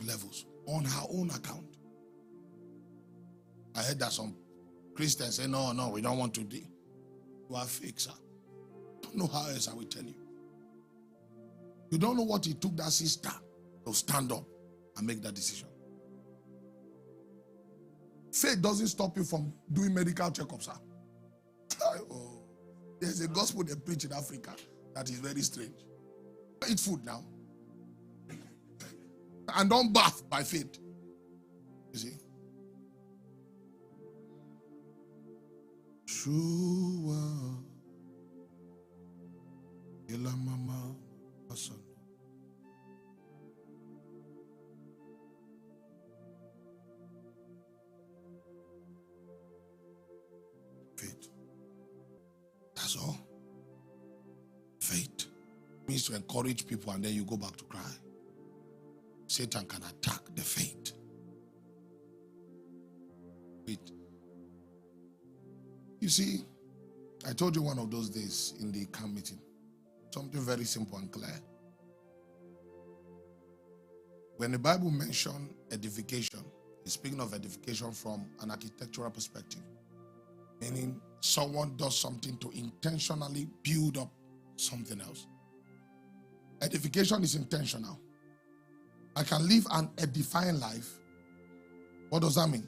God levels on her own account. I heard that some Christians say, no, we don't want to do. You are fake, sir. I don't know how else I will tell you. You don't know what it took that sister to stand up and make that decision. Faith doesn't stop you from doing medical checkups, sir. Oh, there's a gospel they preach in Africa that is very strange. Eat food now. And don't bath by faith. You see? Shua Ilamama Hassan. Faith. That's all. Faith means to encourage people and then you go back to cry. Satan can attack the faith. Faith. You see, I told you one of those days in the camp meeting, something very simple and clear. When the Bible mentions edification, it's speaking of edification from an architectural perspective, meaning someone does something to intentionally build up something else. Edification is intentional. I can live an edifying life. What does that mean?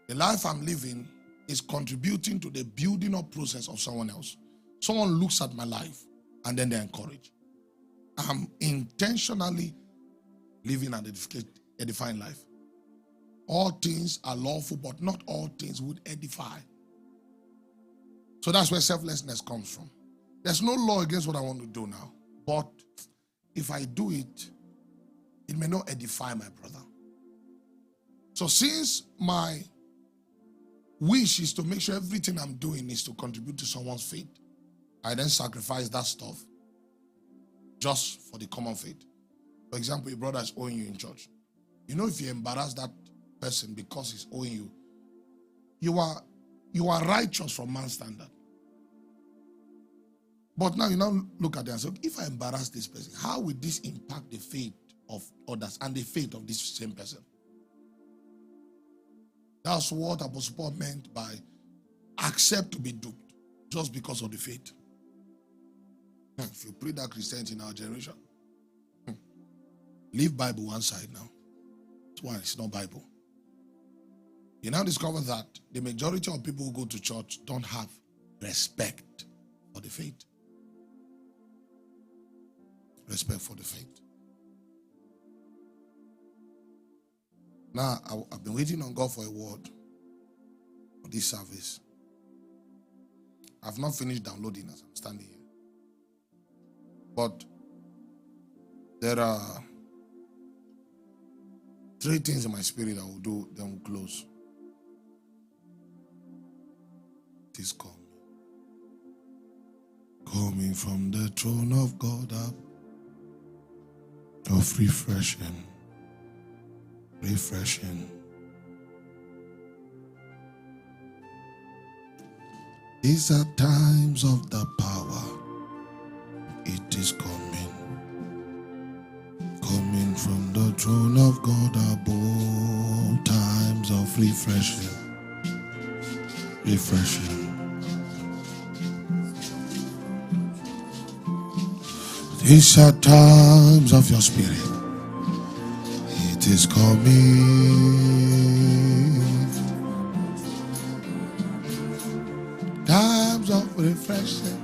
The life I'm living is contributing to the building up process of someone else. Someone looks at my life and then they encourage. I'm intentionally living an edifying life. All things are lawful, but not all things would edify. So that's where selflessness comes from. There's no law against what I want to do now, but if I do it, it may not edify my brother. So since my wish is to make sure everything I'm doing is to contribute to someone's faith, I then sacrifice that stuff just for the common faith. For example, your brother is owing you in church. You know, if you embarrass that person because he's owing you, you are righteous from man's standard. But now you now look at it and say, if I embarrass this person, how will this impact the faith of others and the faith of this same person? That's what Apostle Paul meant by accept to be duped just because of the faith. If you preach that Christianity in our generation, leave Bible one side now. That's why it's not Bible. You now discover that the majority of people who go to church don't have respect for the faith. Respect for the faith. Now, I've been waiting on God for a word for this service. I've not finished downloading as I'm standing here. But there are 3 things in my spirit I will do, then we'll close. It is coming from the throne of God up of refreshing. These are times of the power. It is coming from the throne of God above. Times of refreshing. These are times of your spirit. It is coming. Times of refreshing.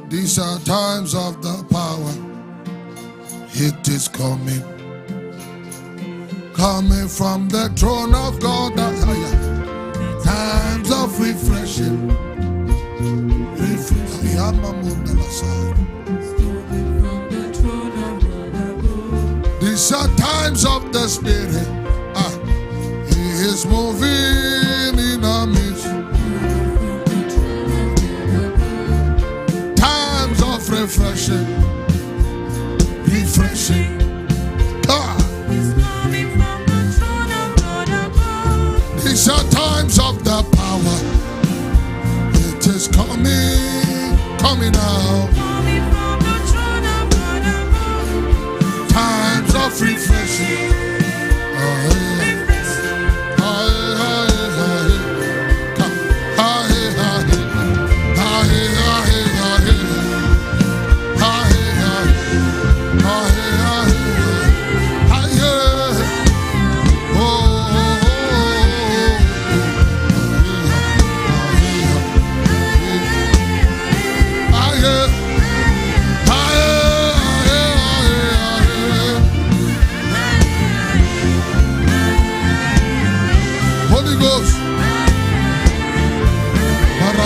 These are times of the power. It is coming from the throne of God. Times of refreshing. These are times of the Spirit. He is moving in our midst. Times of refreshing. These are times of the power. It is coming now. Times of refreshing.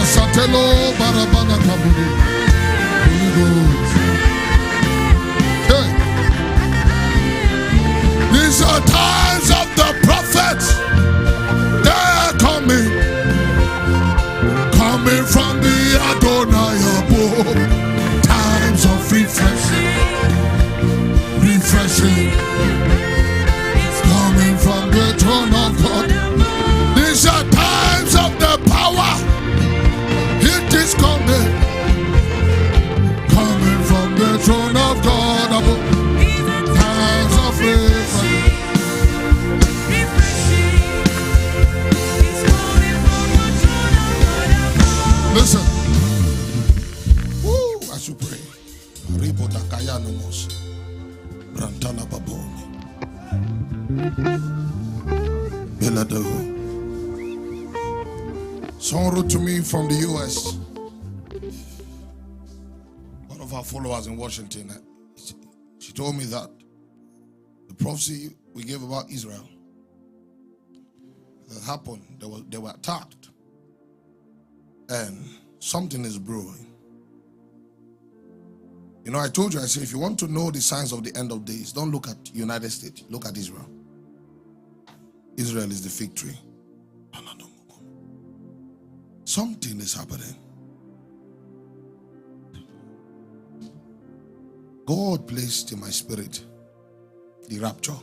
Satelo barabana kabulu. Hey. These are times of the prophets. They're coming from the Adonai above. Times of refreshing. Coming from the throne of God. These are times of the power. It is coming from the throne of God above. Times of refreshing. Listen. Woo, as you pray. Brantana Baboni. Belado. Someone wrote to me from the US. One of our followers in Washington. She told me that the prophecy we gave about Israel that happened, they were attacked. And something is brewing. You know, I told you, I said, if you want to know the signs of the end of days, don't look at United States, look at Israel. Israel is the fig tree. Something is happening. God placed in my spirit the rapture.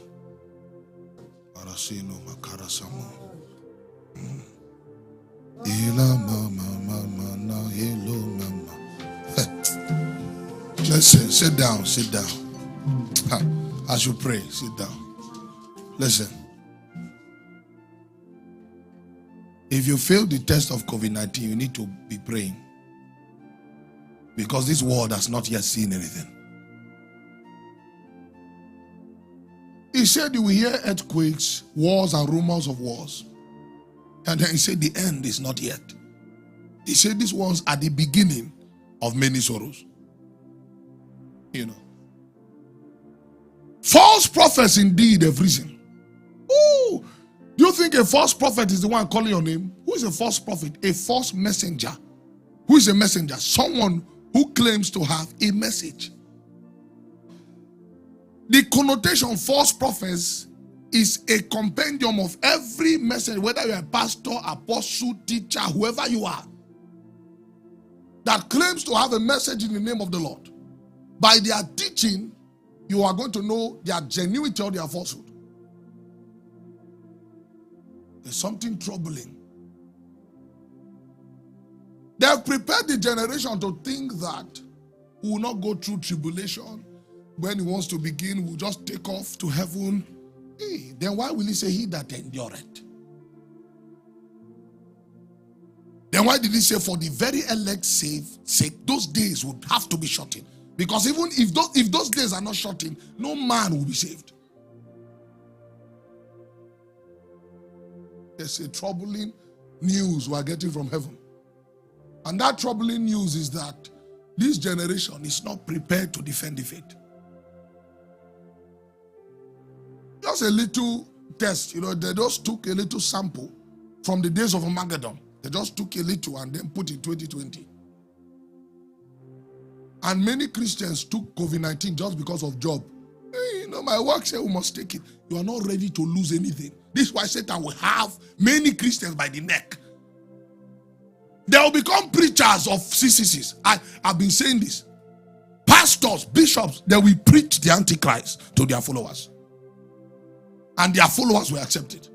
Listen, sit down. As you pray, sit down. Listen. If you fail the test of COVID-19, you need to be praying. Because this world has not yet seen anything. He said you will hear earthquakes, wars, and rumors of wars. And then he said the end is not yet. He said these ones are the beginning of many sorrows. You know. False prophets indeed have risen. Ooh. Do you think a false prophet is the one calling your name? Who is a false prophet? A false messenger. Who is a messenger? Someone who claims to have a message. The connotation false prophets is a compendium of every message, whether you're a pastor, apostle, teacher, whoever you are, that claims to have a message in the name of the Lord. By their teaching, you are going to know their genuinity or their falsehood. There's something troubling. They have prepared the generation to think that we will not go through tribulation. When he wants to begin, we'll just take off to heaven. Hey, then why will he say he that endureth? Then why did he say for the very elect's sake, those days would have to be shortened? Because even if those days are not shortened, no man will be saved. There's a troubling news we are getting from heaven. And that troubling news is that this generation is not prepared to defend the faith. Just a little test, they just took a little sample from the days of Armageddon. They just took a little and then put in 2020. And many Christians took COVID-19 just because of job. Hey, my work said we must take it. You are not ready to lose anything. This is why Satan will have many Christians by the neck. They will become preachers of CCCs. I've been saying this. Pastors, bishops, they will preach the Antichrist to their followers. And their followers will accept it.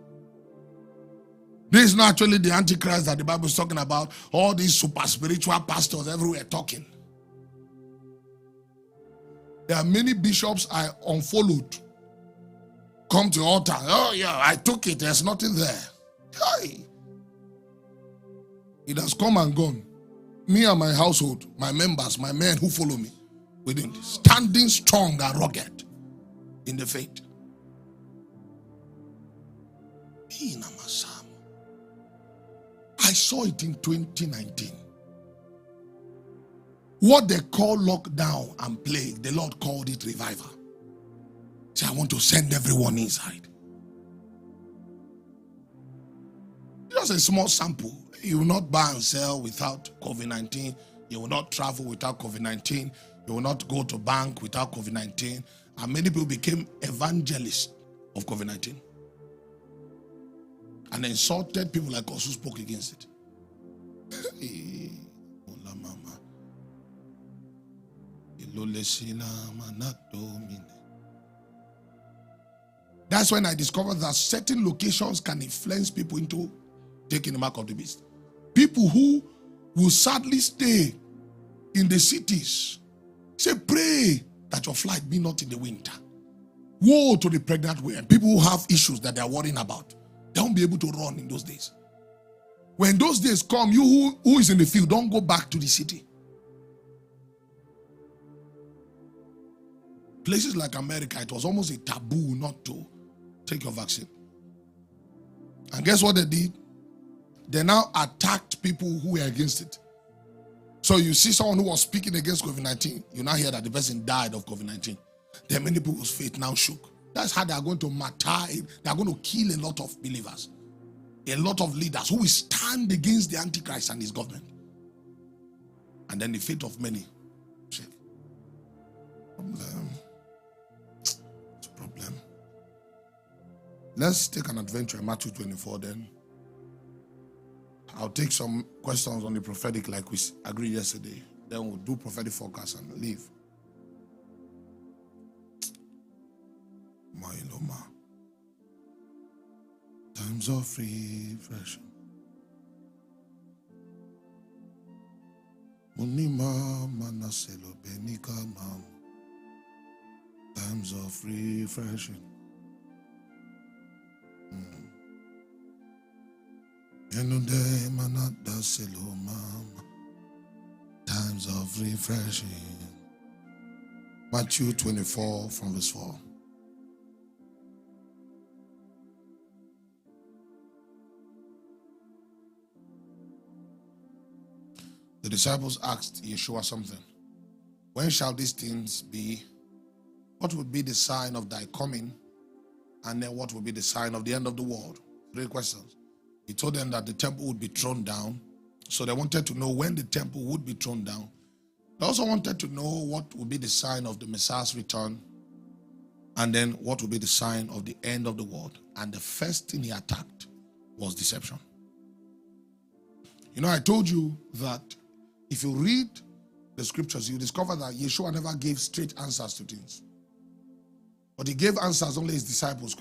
This is not actually the Antichrist that the Bible is talking about. All these super spiritual pastors everywhere talking. There are many bishops I unfollowed. Come to the altar. Oh yeah, I took it. There's nothing there. Hi. It has come and gone. Me and my household, my members, my men who follow me, within standing strong and rugged in the faith. I saw it in 2019. What they call lockdown and plague, the Lord called it revival. So I want to send everyone inside. Just a small sample. You will not buy and sell without COVID-19. You will not travel without COVID-19. You will not go to bank without COVID-19. And many people became evangelists of COVID-19. And insulted people like us who spoke against it. That's when I discovered that certain locations can influence people into taking the mark of the beast. People who will sadly stay in the cities. Say, pray that your flight be not in the winter. Woe to the pregnant women. People who have issues that they are worrying about. They won't be able to run in those days. When those days come, you who is in the field, don't go back to the city. Places like America, it was almost a taboo not to take your vaccine. And guess what they did? They now attacked people who were against it. So you see someone who was speaking against COVID-19, you now hear that the person died of COVID-19. Then many people's faith now shook. That's how they are going to martyr it. They are going to kill a lot of believers. A lot of leaders who will stand against the Antichrist and his government. And then the faith of many shake. It's a problem. Let's take an adventure in Matthew 24 then. I'll take some questions on the prophetic like we agreed yesterday. Then we'll do prophetic forecast and leave. My Loma. Times of refreshing. Munima manaselo benika mam. Times of refreshing. Enude manada selo mam. Times of refreshing. Matthew 24 from verse 4. The disciples asked Yeshua something. When shall these things be? What would be the sign of thy coming? And then what would be the sign of the end of the world? 3 questions. He told them that the temple would be thrown down. So they wanted to know when the temple would be thrown down. They also wanted to know what would be the sign of the Messiah's return. And then what would be the sign of the end of the world. And the first thing he attacked was deception. You know, I told you that if you read the scriptures, you discover that Yeshua never gave straight answers to things. But he gave answers only his disciples